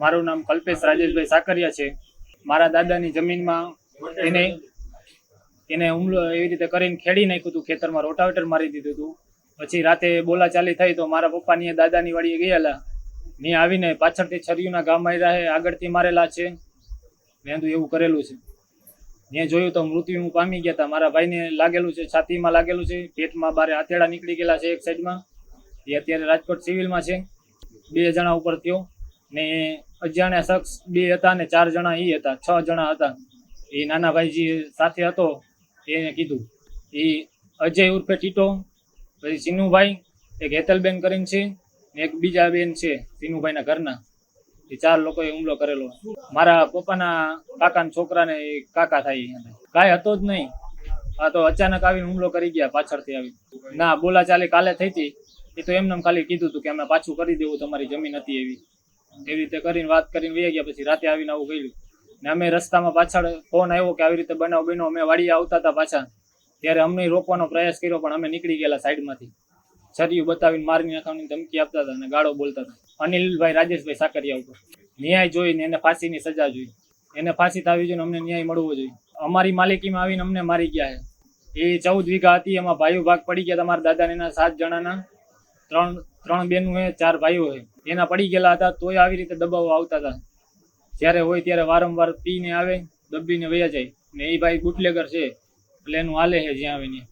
મારું નામ કલ્પેશ રાજેશભાઈ સાકરિયા છે. મારા દાદાની જમીનમાં એને હુમલો એવી રીતે કરીને ખેડી નાખ્યું હતું, ખેતરમાં રોટાવેટર મારી દીધું હતું. પછી રાતે બોલાચાલી થઈ તો મારા પપ્પા ની દાદાની વાડીએ ગયેલા, ને આવીને પાછળથી છરીઓના ઘા માર્યા છે, આગળથી મારેલા છે, મેંદું એવું કરેલું છે. ત્યાં જોયું તો મૃત્યુ પામી ગયા હતા. મારા ભાઈને લાગેલું છે, છાતીમાં લાગેલું છે, પેટમાં બારે આતેડા નીકળી ગયેલા છે એક સાઈડમાં. એ અત્યારે રાજકોટ સિવિલમાં છે. 2 જણા ઉપર થયો ને અજાણ્યા શખ્સ 2 હતા ને 4 જણા એ હતા, 6 જણા હતા. એ નાના ભાઈ જે સાથે હતો એને કીધું, એ અજય ઉર્ફે ટીટો, પછી સિનુભાઈ, એક હેતલબેન કરીને છે ને એક બીજા બેન છે સિનુભાઈના ઘરના. એ 4 લોકોએ હુમલો કરેલો. મારા પપ્પાના કાકાના છોકરાને કાકા થાય, કાંઈ હતો જ નહીં. આ તો અચાનક આવીને હુમલો કરી ગયા પાછળથી આવી. ના, બોલાચાલી કાલે થઈ હતી. એ તો એમને ખાલી કીધું હતું કે અમે પાછું કરી દેવું, તમારી જમીન હતી એવી રીતે કરીને વાત કરીને વહી ગયા. પછી રાતે આવીને આવું કર્યું. ને અમે રસ્તામાં પાછળ ફોન આવ્યો કે આવી રીતે બનાવ બન્યો. અમે વાડીએ આવતા હતા પાછા, ત્યારે અમને રોકવાનો પ્રયાસ કર્યો, પણ અમે નીકળી ગયેલા સાઈડમાંથી. છરીયું બતાવીને મારી નાખવાની ધમકી આપતા હતા અને ગાળો બોલતા હતા. અનિલભાઈ રાજેશભાઈ સાકરિયા ઉપર ન્યાય જોઈને એને ફાંસીની સજા જોઈ. એને ફાંસી થવી જોઈએ, અમને ન્યાય મળવો જોઈએ. અમારી માલિકીમાં આવીને અમને મારી ગયા છે. એ 14 વીઘા હતી, એમાં ભાઈઓ ભાગ પડી ગયા. તમારા દાદાને એના 7 જણાના 3 બેનું હે, 4 ભાઈઓ હે. એના પડી ગયેલા હતા, તોય આવી રીતે દબાવો આવતા હતા. જ્યારે હોય ત્યારે વારંવાર પીને આવે, દબીને વયા જાય. ને એ ભાઈ બુટલેગર છે એટલે એનું હાલે છે જ્યાં આવે ત્યાં.